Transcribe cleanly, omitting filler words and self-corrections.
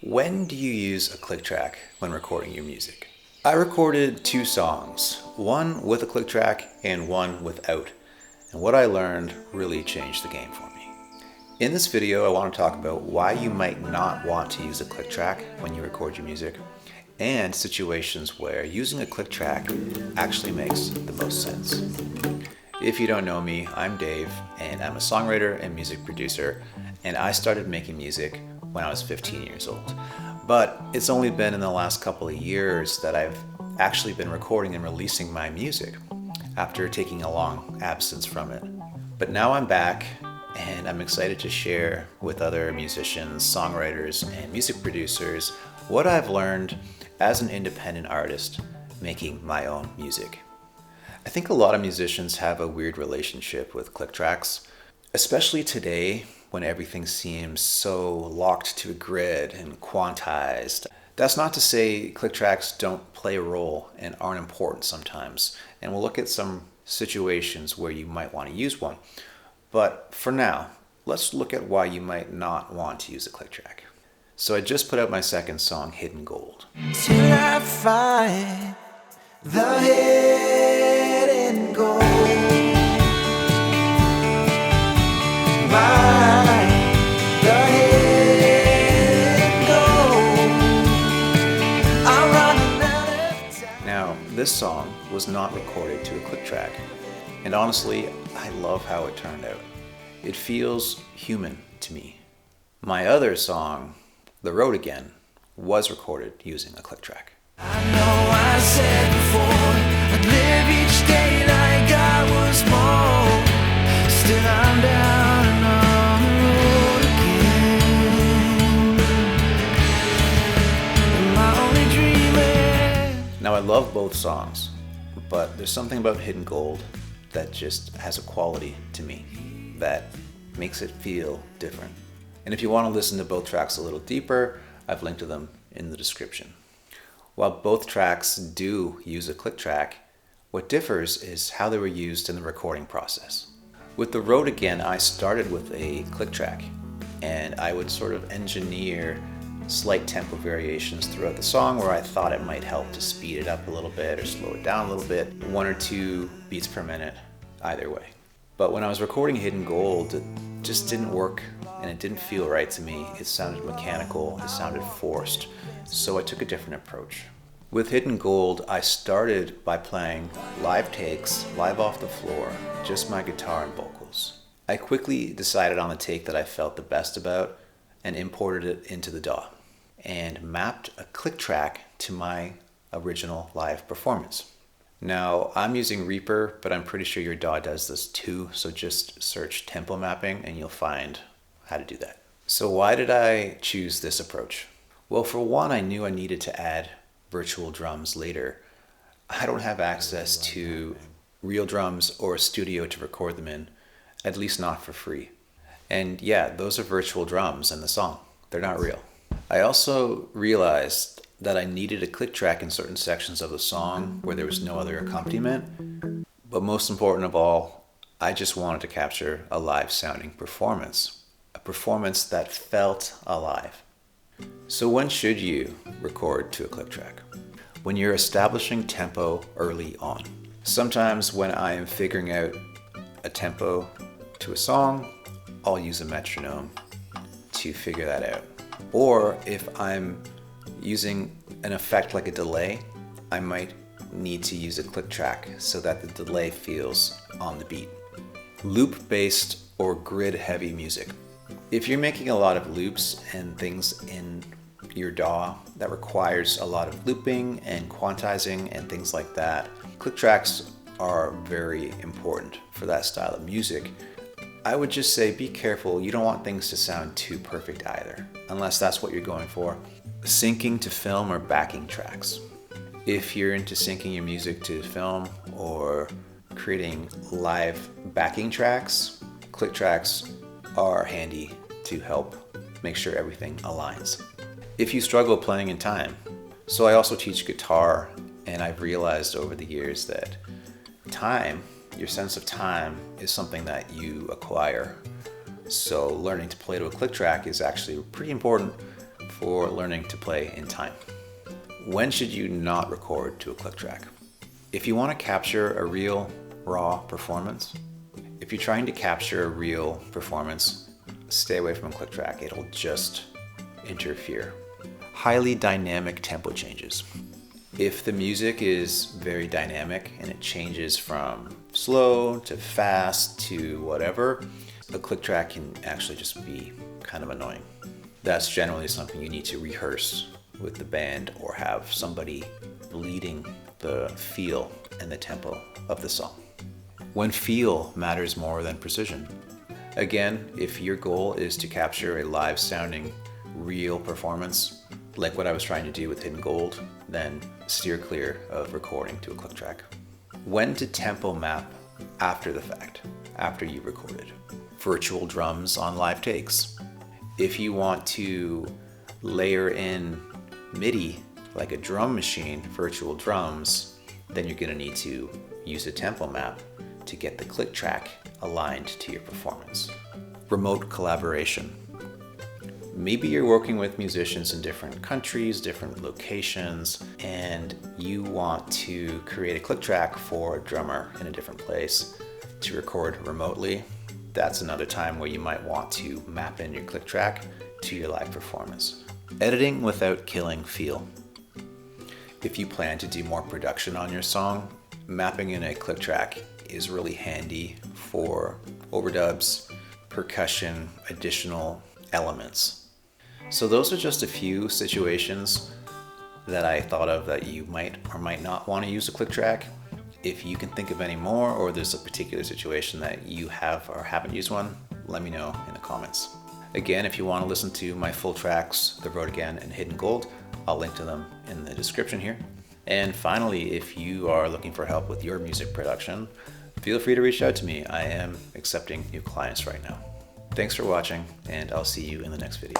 When do you use a click track when recording your music? I recorded 2 songs, one with a click track and one without. And what I learned really changed the game for me. In this video, I want to talk about why you might not want to use a click track when you record your music, and situations where using a click track actually makes the most sense. If you don't know me, I'm Dave, and I'm a songwriter and music producer, and I started making music when I was 15 years old. But it's only been in the last couple of years that I've actually been recording and releasing my music after taking a long absence from it. But now I'm back, and I'm excited to share with other musicians, songwriters, and music producers what I've learned as an independent artist making my own music. I think a lot of musicians have a weird relationship with click tracks, especially today when everything seems so locked to a grid and quantized. That's not to say click tracks don't play a role and aren't important sometimes, and we'll look at some situations where you might want to use one. But for now, let's look at why you might not want to use a click track. So I just put out my second song, Hidden Gold. Till I find the hidden gold. The hidden gold. I'm running out of time. Now, this song was not recorded to a click track, and honestly, I love how it turned out. It feels human to me. My other song, The Road Again, was recorded using a click track. I know I said before I'd live each day like I was more. Still I'm down and on the road again. Am I only dreaming? Now, I love both songs, but there's something about Hidden Gold that just has a quality to me that makes it feel different. And if you want to listen to both tracks a little deeper, I've linked to them in the description. While both tracks do use a click track, what differs is how they were used in the recording process. With The Road Again, I started with a click track, and I would sort of engineer slight tempo variations throughout the song where I thought it might help to speed it up a little bit or slow it down a little bit, 1 or 2 beats per minute, either way. But when I was recording Hidden Gold, it just didn't work and it didn't feel right to me. It sounded mechanical, it sounded forced, so I took a different approach. With Hidden Gold, I started by playing live takes, live off the floor, just my guitar and vocals. I quickly decided on the take that I felt the best about and imported it into the DAW and mapped a click track to my original live performance. Now, I'm using Reaper, but I'm pretty sure your DAW does this too, so just search tempo mapping and you'll find how to do that. So why did I choose this approach? Well, for one, I knew I needed to add virtual drums later. I don't have access to real drums or a studio to record them in, at least not for free. And yeah, those are virtual drums in the song. They're not real. I also realized that I needed a click track in certain sections of the song where there was no other accompaniment. But most important of all, I just wanted to capture a live sounding performance, a performance that felt alive. So when should you record to a click track? When you're establishing tempo early on. Sometimes when I am figuring out a tempo to a song, I'll use a metronome to figure that out. Or if I'm using an effect like a delay, I might need to use a click track so that the delay feels on the beat. Loop-based or grid-heavy music. If you're making a lot of loops and things in your DAW that requires a lot of looping and quantizing and things like that, click tracks are very important for that style of music. I would just say be careful. You don't want things to sound too perfect either, unless that's what you're going for. Syncing to film or backing tracks. If you're into syncing your music to film or creating live backing tracks, click tracks are handy to help make sure everything aligns. If you struggle playing in time, so I also teach guitar, and I've realized over the years that time, your sense of time, is something that you acquire. So learning to play to a click track is actually pretty important for learning to play in time. When should you not record to a click track? If you want to capture a real, raw performance, if you're trying to capture a real performance, stay away from a click track. It'll just interfere. Highly dynamic tempo changes. If the music is very dynamic and it changes from slow to fast to whatever, a click track can actually just be kind of annoying. That's generally something you need to rehearse with the band or have somebody leading the feel and the tempo of the song. When feel matters more than precision. Again, if your goal is to capture a live sounding, real performance, like what I was trying to do with Hidden Gold, then steer clear of recording to a click track. When to tempo map after the fact, after you recorded. Virtual drums on live takes. If you want to layer in MIDI like a drum machine, virtual drums, then you're going to need to use a tempo map to get the click track aligned to your performance. Remote collaboration. Maybe you're working with musicians in different countries, different locations, and you want to create a click track for a drummer in a different place to record remotely. That's another time where you might want to map in your click track to your live performance. Editing without killing feel. If you plan to do more production on your song, mapping in a click track is really handy for overdubs, percussion, additional elements. So those are just a few situations that I thought of that you might or might not want to use a click track. If you can think of any more, or there's a particular situation that you have or haven't used one, let me know in the comments. Again, if you want to listen to my full tracks, The Road Again and Hidden Gold, I'll link to them in the description here. And finally, if you are looking for help with your music production, feel free to reach out to me. I am accepting new clients right now. Thanks for watching, and I'll see you in the next video.